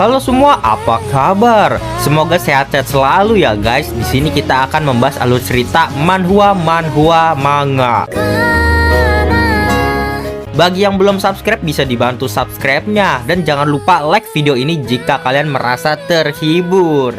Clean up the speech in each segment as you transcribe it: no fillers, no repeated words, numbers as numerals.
Halo semua, apa kabar? Semoga sehat-sehat selalu ya guys. Di sini kita akan membahas alur cerita manhwa manga. Bagi yang belum subscribe bisa dibantu subscribe-nya dan jangan lupa like video ini jika kalian merasa terhibur.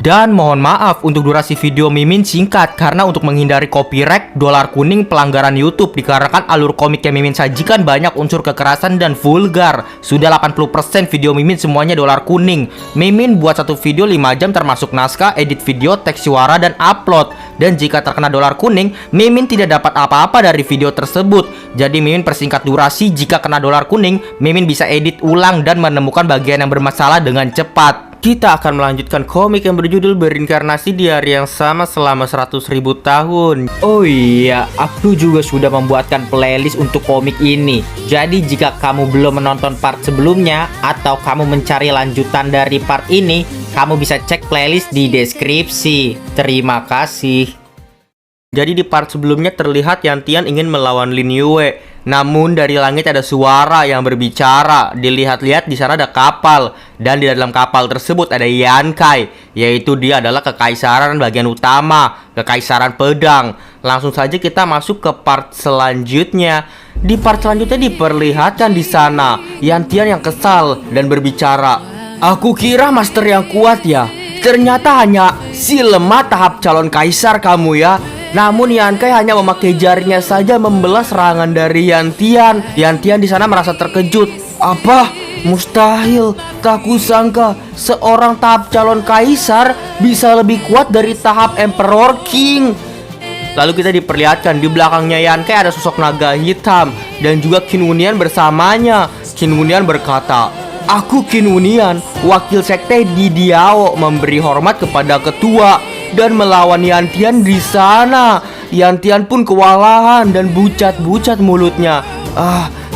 Dan mohon maaf untuk durasi video Mimin singkat karena untuk menghindari copyright dolar kuning pelanggaran YouTube dikarenakan alur komik yang Mimin sajikan banyak unsur kekerasan dan vulgar. Sudah 80% video Mimin semuanya dolar kuning. Mimin buat satu video 5 jam termasuk naskah, edit video, teks suara dan upload. Dan jika terkena dolar kuning, Mimin tidak dapat apa-apa dari video tersebut. Jadi Mimin persingkat durasi, jika kena dolar kuning, Mimin bisa edit ulang dan menemukan bagian yang bermasalah dengan cepat. Kita akan melanjutkan komik yang berjudul Berinkarnasi di Hari yang Sama Selama 100.000 Tahun. Oh iya, aku juga sudah membuatkan playlist untuk komik ini. Jadi jika kamu belum menonton part sebelumnya atau kamu mencari lanjutan dari part ini, kamu bisa cek playlist di deskripsi. Terima kasih. Jadi di part sebelumnya terlihat Yantian ingin melawan Lin Yue. Namun dari langit ada suara yang berbicara. Dilihat-lihat di sana ada kapal. Dan di dalam kapal tersebut ada Yankai. Yaitu dia adalah kekaisaran bagian utama, kekaisaran pedang. Langsung saja kita masuk ke part selanjutnya. Di part selanjutnya diperlihatkan di sana Yantian yang kesal dan berbicara. Aku kira master yang kuat ya. Ternyata hanya si lemah tahap calon kaisar kamu ya. Namun Yankai hanya memakai jarinya saja membelah serangan dari Yantian. Yantian di sana merasa terkejut. Apa? Mustahil. Tak kusangka seorang tahap calon kaisar bisa lebih kuat dari tahap Emperor King. Lalu kita diperlihatkan di belakangnya Yankai ada sosok naga hitam dan juga Qin Wunian bersamanya. Qin Wunian berkata, "Aku Qin Wunian, wakil sekte di Diao, memberi hormat kepada ketua dan melawan Yantian di sana." Yantian pun kewalahan dan bucat-bucat mulutnya.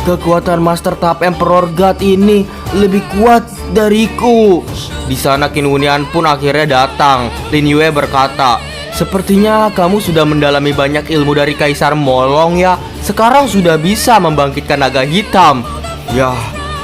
Kekuatan master tahap Emperor God ini lebih kuat dariku. Di sana Qin Wunian pun akhirnya datang. Lin Yue berkata, "Sepertinya kamu sudah mendalami banyak ilmu dari Kaisar Molong ya. Sekarang sudah bisa membangkitkan naga hitam." "Ya,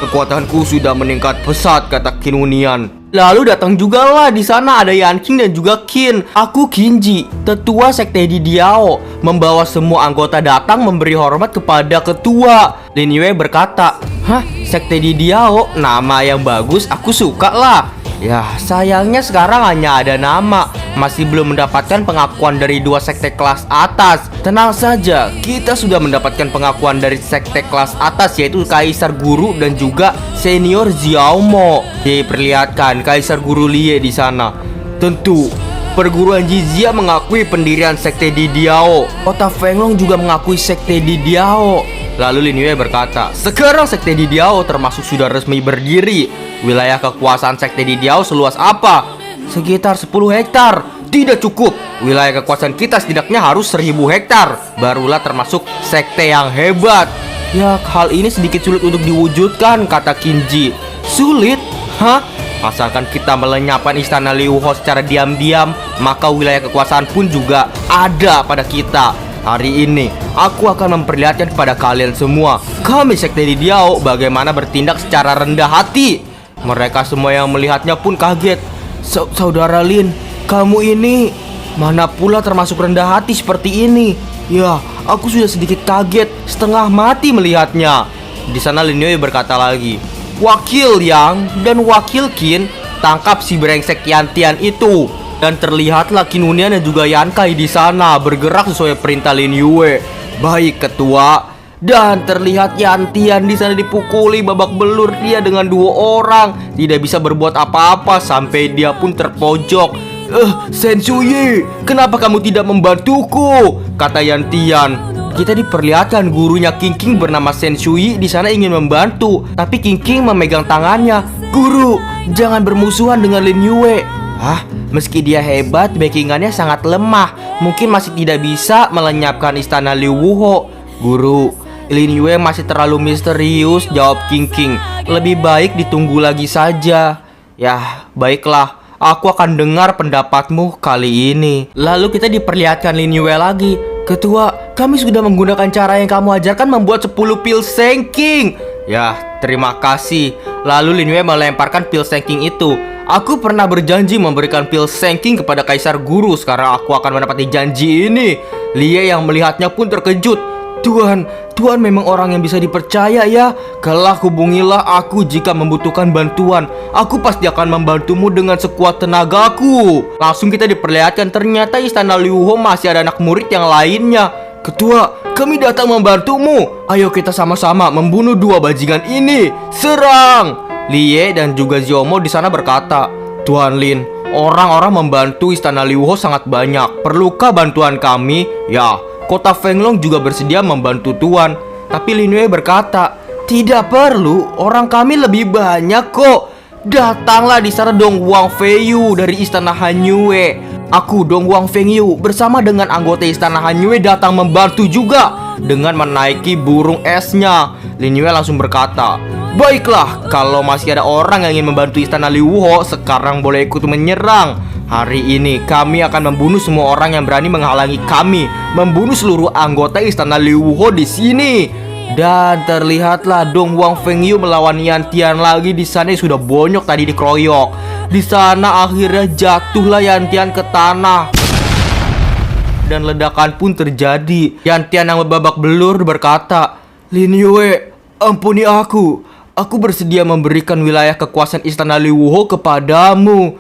kekuatanku sudah meningkat pesat," kata Qin Wunian. Lalu datang juga lah di sana ada Yanqing dan juga Qin. "Aku Qinji, tetua sekte di Diao, membawa semua anggota datang memberi hormat kepada ketua." Lin Yue berkata, "Hah, sekte di Diao? Nama yang bagus, aku suka lah." Ya, sayangnya sekarang hanya ada nama. Masih belum mendapatkan pengakuan dari dua sekte kelas atas. Tenang saja, kita sudah mendapatkan pengakuan dari sekte kelas atas, yaitu Kaisar Guru dan juga Senior Xiaomo. Diperlihatkan Kaisar Guru Lie di sana. Tentu perguruan Jizia mengakui pendirian sekte di Diao. Kota Fenglong juga mengakui sekte di Diao. Lalu Lin Yue berkata, "Sekarang sekte di Diao termasuk sudah resmi berdiri." Wilayah kekuasaan sekte di Diao seluas apa? Sekitar 10 hektar. Tidak cukup. Wilayah kekuasaan kita setidaknya harus 1000 hektar. Barulah termasuk sekte yang hebat. Ya, hal ini sedikit sulit untuk diwujudkan, kata Qinji. Sulit? Hah? Asalkan kita melenyapkan istana Liu Ho secara diam-diam, maka wilayah kekuasaan pun juga ada pada kita. Hari ini, aku akan memperlihatkan kepada kalian semua, kami sekte di Diao, bagaimana bertindak secara rendah hati. Mereka semua yang melihatnya pun kaget. Saudara Lin, kamu ini mana pula termasuk rendah hati seperti ini? Ya, aku sudah sedikit kaget, setengah mati melihatnya. Di sana Lin Yue berkata lagi, "Wakil Yang dan Wakil Qin, tangkap si brengsek Yantian itu." Dan terlihatlah Qin Wunian dan juga Yankai di sana bergerak sesuai perintah Lin Yue. "Baik, ketua." Dan terlihat Yantian di sana dipukuli babak belur dia dengan 2 orang. Tidak bisa berbuat apa-apa sampai dia pun terpojok. Sensui, kenapa kamu tidak membantuku?" kata Yantian. Kita diperlihatkan gurunya King bernama Sensui di sana ingin membantu, tapi King memegang tangannya. "Guru, jangan bermusuhan dengan Lin Yue." Meski dia hebat, backingannya sangat lemah. Mungkin masih tidak bisa melenyapkan istana Liu Wuho. "Guru, Lin Yue masih terlalu misterius," jawab King. "Lebih baik ditunggu lagi saja." "Ya, baiklah. Aku akan dengar pendapatmu kali ini." Lalu kita diperlihatkan Lin Yue lagi. "Ketua, kami sudah menggunakan cara yang kamu ajarkan membuat 10 pil Seng King." Ya, terima kasih. Lalu Lin Yue melemparkan pil Sengking itu. Aku pernah berjanji memberikan pil Sengking kepada Kaisar Guru. Sekarang aku akan menepati janji ini. Lie yang melihatnya pun terkejut. Tuan memang orang yang bisa dipercaya ya. Kelak hubungilah aku jika membutuhkan bantuan. Aku pasti akan membantumu dengan sekuat tenagaku. Langsung kita diperlihatkan ternyata istana Liu Ho masih ada anak murid yang lainnya. Ketua, kami datang membantumu. Ayo kita sama-sama membunuh dua bajingan ini. Serang! Lie dan juga Ziomo di sana berkata, Tuan Lin, orang-orang membantu istana Liu Ho sangat banyak. Perlukah bantuan kami? Ya, kota Fenglong juga bersedia membantu Tuan. Tapi Lin Yue berkata, tidak perlu, orang kami lebih banyak kok. Datanglah di sana Dong Wang Feiyu dari istana Han Yue. Aku Dong Wang Fengyu bersama dengan anggota istana Han Yue datang membantu juga. Dengan menaiki burung esnya, Lin Yue langsung berkata, baiklah, kalau masih ada orang yang ingin membantu istana Liu Ho, sekarang boleh ikut menyerang. Hari ini kami akan membunuh semua orang yang berani menghalangi kami, membunuh seluruh anggota istana Liu Ho di sini. Dan terlihatlah Dong Wang Fengyu melawan Yan Tian lagi. Di sana sudah bonyok tadi dikeroyok. Di sana akhirnya jatuhlah Yan Tian ke tanah. Dan ledakan pun terjadi. Yan Tian yang babak belur berkata, Lin Yue, ampuni aku. Aku bersedia memberikan wilayah kekuasaan istana Liu Ho kepadamu.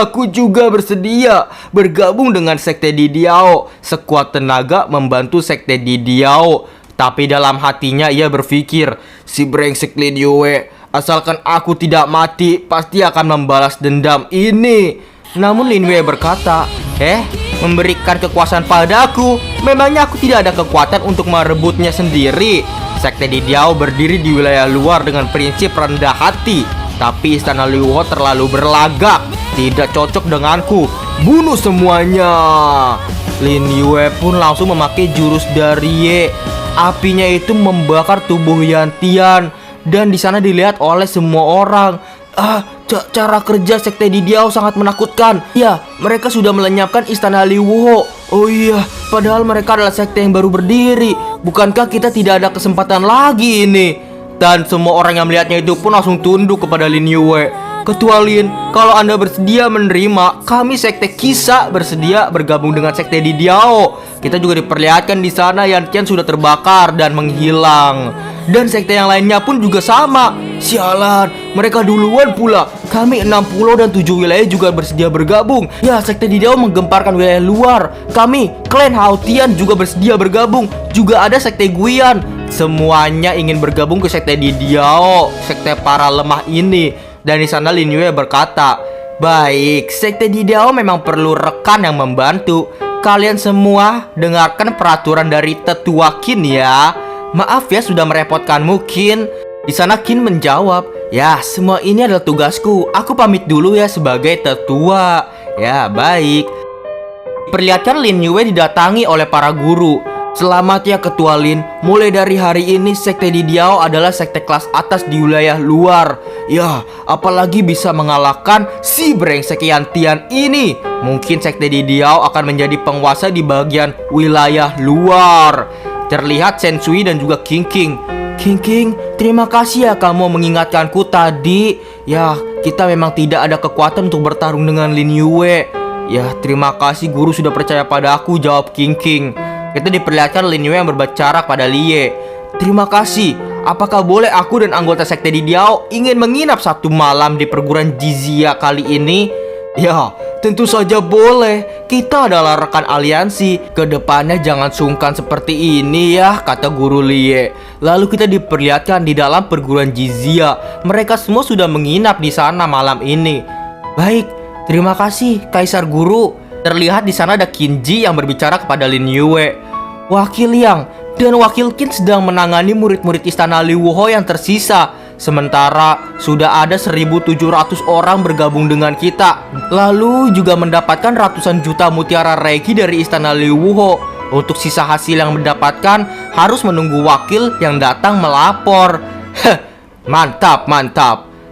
Aku juga bersedia bergabung dengan sekte Didiao. Sekuat tenaga membantu sekte Didiao. Tapi dalam hatinya ia berpikir, si brengsek Lin Yue, asalkan aku tidak mati, pasti akan membalas dendam ini. Namun Lin Yue berkata, memberikan kekuasaan padaku? Memangnya aku tidak ada kekuatan untuk merebutnya sendiri? Sekte Didiao berdiri di wilayah luar dengan prinsip rendah hati. Tapi istana Liu Ho terlalu berlagak, tidak cocok denganku. Bunuh semuanya. Lin Yue pun langsung memakai jurus dari Ye. Apinya itu membakar tubuh Yan Tian. Dan di sana dilihat oleh semua orang. Cara kerja sekte Didiao sangat menakutkan. Ya, mereka sudah melenyapkan istana Liu Ho. Oh iya, padahal mereka adalah sekte yang baru berdiri. Bukankah kita tidak ada kesempatan lagi ini? Dan semua orang yang melihatnya itu pun langsung tunduk kepada Lin Yue. Ketua Lin, kalau Anda bersedia menerima, kami sekte Kisa bersedia bergabung dengan sekte Didiao. Kita juga diperlihatkan di sana Yan Tian sudah terbakar dan menghilang. Dan sekte yang lainnya pun juga sama. Sialan, mereka duluan pula. Kami 6 pulau dan 7 wilayah juga bersedia bergabung. Ya, sekte Didiao menggemparkan wilayah luar. Kami, klan Hao Tian juga bersedia bergabung. Juga ada sekte Guian. Semuanya ingin bergabung ke sekte Didiao, sekte para lemah ini. Dan di sana Lin Yue berkata, baik, sekte Didiao memang perlu rekan yang membantu. Kalian semua dengarkan peraturan dari tetua Qin ya. Maaf ya sudah merepotkanmu Qin. Di sana Qin menjawab, ya semua ini adalah tugasku. Aku pamit dulu ya sebagai tetua. Ya baik. Perlihatkan Lin Yue didatangi oleh para guru. Selamat ya Ketua Lin, mulai dari hari ini sekte Didiao adalah sekte kelas atas di wilayah luar. Ya, apalagi bisa mengalahkan si brengsek Yan Tian ini. Mungkin sekte Didiao akan menjadi penguasa di bagian wilayah luar. Terlihat Sensui dan juga King King. King, terima kasih ya kamu mengingatkanku tadi. Ya, kita memang tidak ada kekuatan untuk bertarung dengan Lin Yue. Ya, terima kasih guru sudah percaya pada aku, jawab King. Kita diperlihatkan Lin Yue yang berbicara pada Lie. Terima kasih. Apakah boleh aku dan anggota sekte Didiao ingin menginap satu malam di perguruan Jizia kali ini? Ya, tentu saja boleh. Kita adalah rekan aliansi. Kedepannya jangan sungkan seperti ini ya, kata guru Lie. Lalu kita diperlihatkan di dalam perguruan Jizia. Mereka semua sudah menginap di sana malam ini. Baik, terima kasih Kaisar Guru. Terlihat di sana ada Qinji yang berbicara kepada Lin Yue. Wakil Yang dan Wakil Qin sedang menangani murid-murid istana Liu Ho yang tersisa. Sementara sudah ada 1.700 orang bergabung dengan kita. Lalu juga mendapatkan ratusan juta mutiara reiki dari istana Liu Ho. Untuk sisa hasil yang mendapatkan harus menunggu wakil yang datang melapor. Mantap.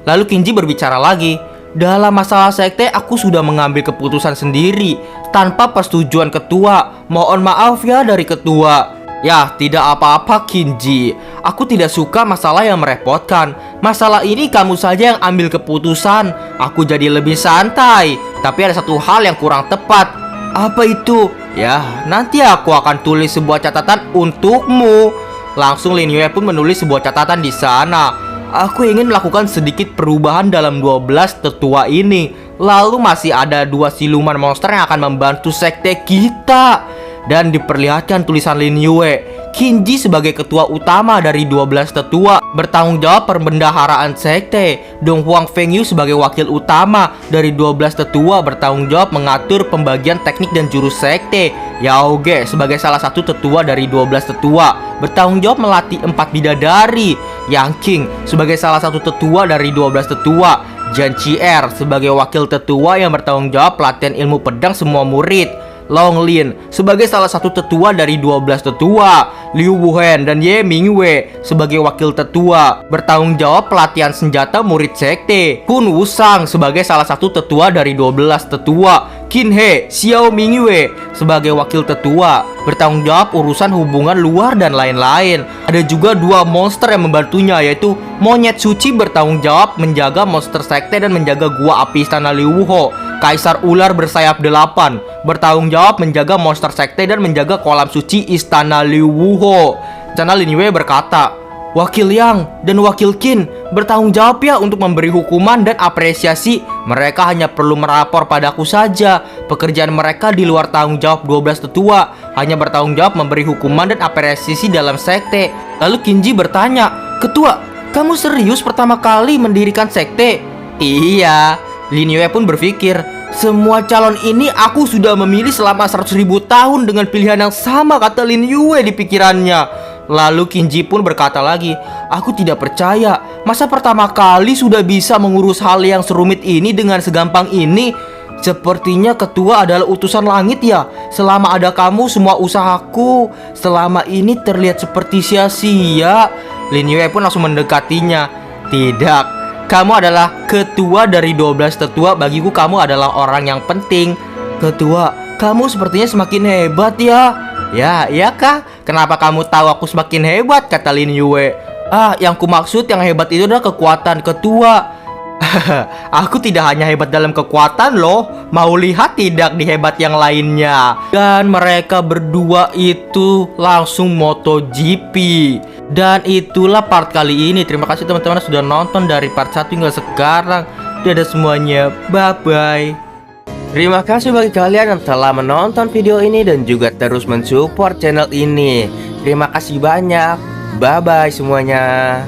Lalu Qinji berbicara lagi. Dalam masalah sekte aku sudah mengambil keputusan sendiri tanpa persetujuan ketua. Mohon maaf ya dari ketua. Ya, tidak apa-apa Kinji. Aku tidak suka masalah yang merepotkan. Masalah ini kamu saja yang ambil keputusan. Aku jadi lebih santai. Tapi ada satu hal yang kurang tepat. Apa itu? Ya, nanti aku akan tulis sebuah catatan untukmu. Langsung Lin Yue pun menulis sebuah catatan di sana. Aku ingin melakukan sedikit perubahan dalam 12 tetua ini. Lalu masih ada 2 siluman monster yang akan membantu sekte kita. Dan diperlihatkan tulisan Lin Yue. Kinji sebagai ketua utama dari 12 tetua bertanggung jawab perbendaharaan sekte. Dong Huang Fengyu sebagai wakil utama dari 12 tetua bertanggung jawab mengatur pembagian teknik dan jurus sekte. Yao Ge sebagai salah satu tetua dari 12 tetua bertanggung jawab melatih 4 bidadari. Yang King sebagai salah satu tetua dari 12 tetua. Jan Chier sebagai wakil tetua yang bertanggung jawab pelatihan ilmu pedang semua murid. Long Lin sebagai salah satu tetua dari 12 tetua. Liu Wuhen dan Ye Mingwei sebagai wakil tetua bertanggung jawab pelatihan senjata murid sekte. Kun Wusang sebagai salah satu tetua dari 12 tetua. Qin He, Xiao Mingwei sebagai wakil tetua bertanggung jawab urusan hubungan luar dan lain-lain. Ada juga 2 monster yang membantunya, yaitu Monyet Suci bertanggung jawab menjaga monster sekte dan menjaga gua api istana Liu Wuho. Kaisar Ular bersayap 8 bertanggung jawab menjaga monster sekte dan menjaga kolam suci istana Liu Wuho. Chana Lin Yue berkata, Wakil Yang dan Wakil Qin bertanggung jawab ya untuk memberi hukuman dan apresiasi. Mereka hanya perlu merapor padaku saja. Pekerjaan mereka di luar tanggung jawab 12 tetua, hanya bertanggung jawab memberi hukuman dan apresiasi dalam sekte. Lalu Kinji bertanya, Ketua, kamu serius pertama kali mendirikan sekte? Iya. Lin Yue pun berpikir, semua calon ini aku sudah memilih selama 100.000 tahun dengan pilihan yang sama, kata Lin Yue di pikirannya. Lalu Kinji pun berkata lagi, aku tidak percaya, masa pertama kali sudah bisa mengurus hal yang serumit ini dengan segampang ini? Sepertinya ketua adalah utusan langit ya. Selama ada kamu semua usahaku selama ini terlihat seperti sia-sia. Lin Yue pun langsung mendekatinya. Tidak, kamu adalah ketua dari 12 tetua. Bagiku kamu adalah orang yang penting. Ketua, kamu sepertinya semakin hebat ya. Ya, iya kah? Kenapa kamu tahu aku semakin hebat? Kata Lin Yue. Yang kumaksud yang hebat itu adalah kekuatan ketua. Aku tidak hanya hebat dalam kekuatan loh. Mau lihat tidak di hebat yang lainnya? Dan mereka berdua itu langsung MotoGP. Dan itulah part kali ini. Terima kasih teman-teman sudah nonton dari part 1 hingga sekarang. Dadah semuanya, bye-bye. Terima kasih bagi kalian yang telah menonton video ini dan juga terus mensupport channel ini. Terima kasih banyak. Bye-bye semuanya.